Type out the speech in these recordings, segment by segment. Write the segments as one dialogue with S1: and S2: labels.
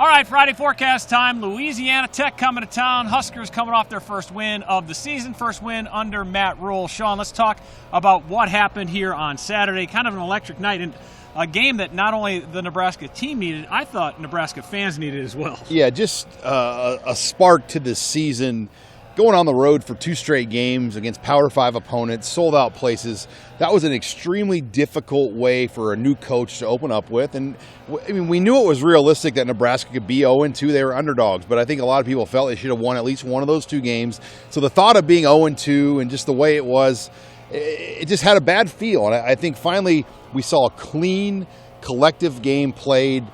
S1: All right, Friday forecast time. Louisiana Tech coming to town. Huskers coming off their first win of the season, first win under Matt Rule. Sean, let's talk about what happened here on Saturday. Kind of an electric night, and a game that not only the Nebraska team needed, I thought Nebraska fans needed as well.
S2: Yeah, just a spark to this season. Going on the road for 2 straight games against Power 5 opponents, sold-out places, that was an extremely difficult way for a new coach to open up with. And, I mean, we knew it was realistic that Nebraska could be 0-2. They were underdogs, but I think a lot of people felt they should have won at least one of those 2 games. So the thought of being 0-2 and just the way it was, it just had a bad feel. And I think finally we saw a clean, collective game played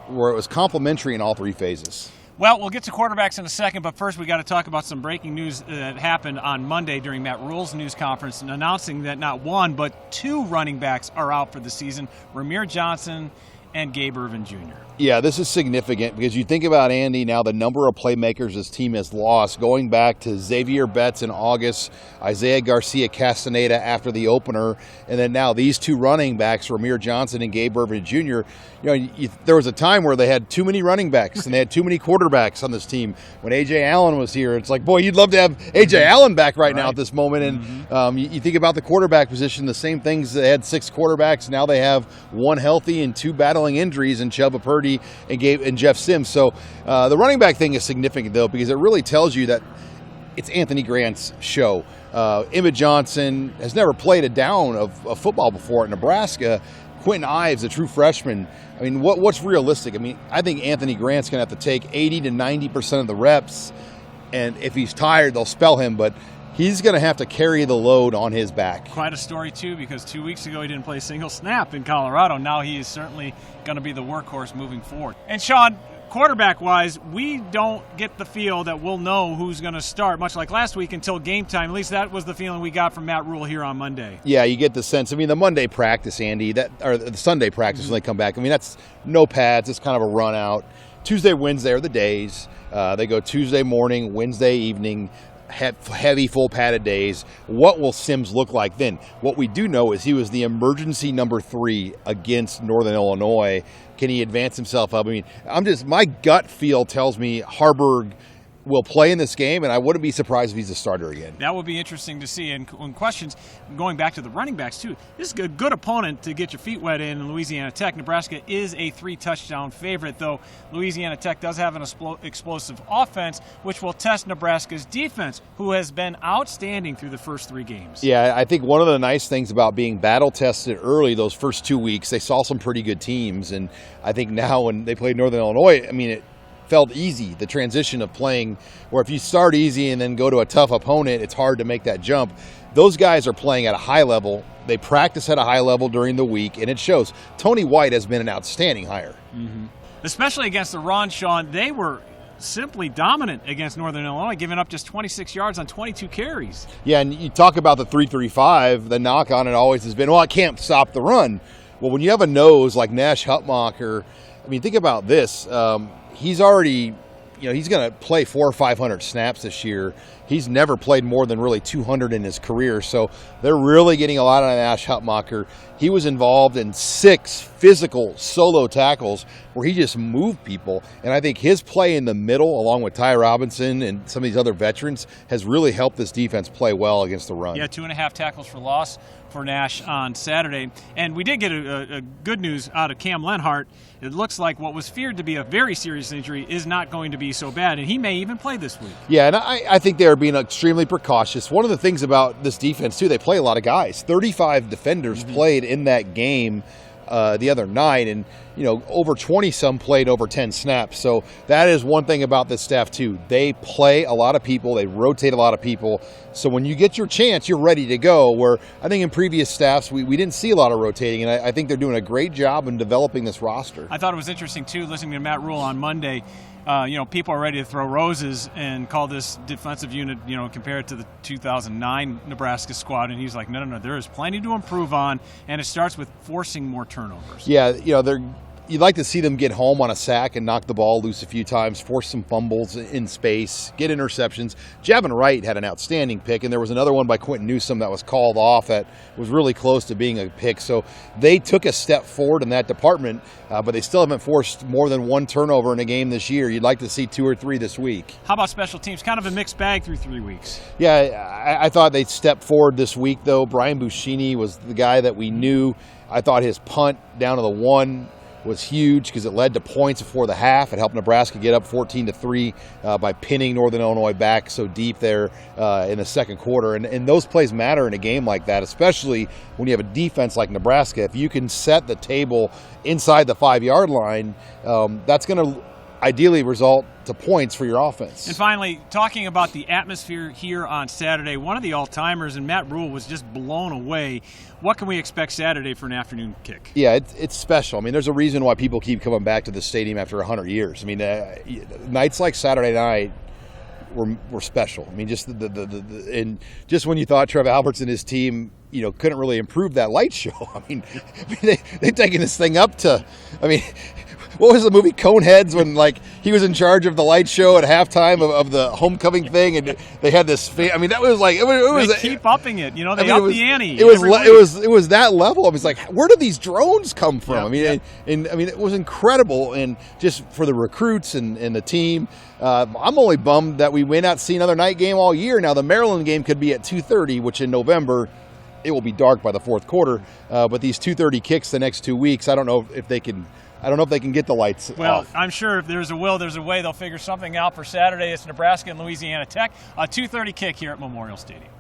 S2: where it was complementary in all 3 phases.
S1: Well, we'll get to quarterbacks in a second, but first we got to talk about some breaking news that happened on Monday during Matt Rule's news conference, and announcing that not 1 but 2 running backs are out for the season, Rahmir Johnson and Gabe Ervin Jr.
S2: Yeah, this is significant because you think about, Andy, now the number of playmakers this team has lost, going back to Xavier Betts in August, Isaiah Garcia Castaneda after the opener, and then now these 2 running backs, Rahmir Johnson and Gabe Ervin Jr. There was a time where they had too many running backs and they had too many quarterbacks on this team. When A.J. Allen was here, it's like, boy, you'd love to have A.J. Allen back right now at this moment. And you think about the quarterback position, the same things. They had 6 quarterbacks. Now they have 1 healthy and 2 battling injuries in Chuba Purdy and Jeff Sims. So the running back thing is significant, though, because it really tells you that it's Anthony Grant's show. Emmett Johnson has never played a down of football before at Nebraska. Quentin Ives, a true freshman. I mean, what's realistic? I mean, I think Anthony Grant's going to have to take 80 to 90% of the reps, and if he's tired, they'll spell him, but he's going to have to carry the load on his back.
S1: Quite a story, too, because 2 weeks ago he didn't play a single snap in Colorado. Now he is certainly going to be the workhorse moving forward. And, Sean, quarterback-wise, we don't get the feel that we'll know who's going to start, much like last week, until game time. At least that was the feeling we got from Matt Rule here on Monday. Yeah,
S2: you get the sense. I mean, the Monday practice, Andy, or the Sunday practice when they come back, I mean, that's no pads. It's kind of a run out. Tuesday, Wednesday are the days. They go Tuesday morning, Wednesday evening, heavy, full padded days. What will Sims look like then? What we do know is he was the emergency number 3 against Northern Illinois. Can he advance himself up? I mean, my gut feel tells me Harburg will play in this game, and I wouldn't be surprised if he's a starter again.
S1: That would be interesting to see. And questions, going back to the running backs, too, this is a good opponent to get your feet wet in Louisiana Tech. Nebraska is a 3-touchdown favorite, though Louisiana Tech does have an explosive offense, which will test Nebraska's defense, who has been outstanding through the first 3 games.
S2: Yeah, I think one of the nice things about being battle-tested early those first 2 weeks, they saw some pretty good teams, and I think now when they played Northern Illinois, I mean, it felt easy, the transition of playing where if you start easy and then go to a tough opponent, it's hard to make that jump. Those guys are playing at a high level. They practice at a high level during the week, and it shows. Tony White has been an outstanding hire.
S1: Especially against the run, Sean. They were simply dominant against Northern Illinois, giving up just 26 yards on 22 carries.
S2: Yeah, and you talk about the 3-3-5, the knock on it always has been, well, I can't stop the run. Well, when you have a nose like Nash Hutmacher, I mean, think about this. He's already, he's going to play 400 or 500 snaps this year. He's never played more than really 200 in his career, so they're really getting a lot out of Nash Hutmacher. He was involved in 6 physical solo tackles where he just moved people, and I think his play in the middle, along with Ty Robinson and some of these other veterans, has really helped this defense play well against the run.
S1: Yeah, 2.5 tackles for loss for Nash on Saturday. And we did get a good news out of Cam Lenhart. It looks like what was feared to be a very serious injury is not going to be so bad, and he may even play this week.
S2: Yeah, and I think they're being extremely precautious. One of the things about this defense, too, they play a lot of guys. 35 defenders played in that game the other night, and over 20-some played over 10 snaps. So that is one thing about this staff, too. They play a lot of people. They rotate a lot of people. So when you get your chance, you're ready to go, where I think in previous staffs we didn't see a lot of rotating, and I think they're doing a great job in developing this roster.
S1: I thought it was interesting, too, listening to Matt Rule on Monday. People are ready to throw roses and call this defensive unit, compared to the 2009 Nebraska squad. And he's like, no, there is plenty to improve on, and it starts with forcing more turnovers.
S2: Yeah, you'd like to see them get home on a sack and knock the ball loose a few times, force some fumbles in space, get interceptions. Javin Wright had an outstanding pick, and there was another one by Quentin Newsome that was called off that was really close to being a pick. So they took a step forward in that department, but they still haven't forced more than one turnover in a game this year. You'd like to see 2 or 3 this week.
S1: How about special teams? Kind of a mixed bag through 3 weeks.
S2: Yeah, I thought they'd step forward this week, though. Brian Buschini was the guy that we knew. I thought his punt down to the 1 was huge because it led to points before the half. It helped Nebraska get up 14-3 by pinning Northern Illinois back so deep there in the second quarter. And those plays matter in a game like that, especially when you have a defense like Nebraska. If you can set the table inside the 5-yard line, that's going to ideally result to points for your offense.
S1: And finally, talking about the atmosphere here on Saturday, one of the all-timers, and Matt Rule, was just blown away. What can we expect Saturday for an afternoon kick?
S2: Yeah, it's special. I mean, there's a reason why people keep coming back to the stadium after 100 years. I mean, nights like Saturday night were special. I mean, just and just when you thought Trev Alberts and his team, couldn't really improve that light show. I mean they've taken this thing up to, what was the movie Coneheads when he was in charge of the light show at halftime of the homecoming thing, and they had this. That was like it was.
S1: They keep upping it. They up the ante.
S2: It was that level. I was like, where did these drones come from? It was incredible, and just for the recruits and the team. I'm only bummed that we may not see another night game all year. Now the Maryland game could be at 2:30, which in November. It will be dark by the fourth quarter, but these 2:30 kicks the next 2 weeks, I don't know if they can get the lights off.
S1: I'm sure if there's a will, there's a way. They'll figure something out for Saturday. It's Nebraska and Louisiana Tech, a 2:30 kick here at Memorial Stadium.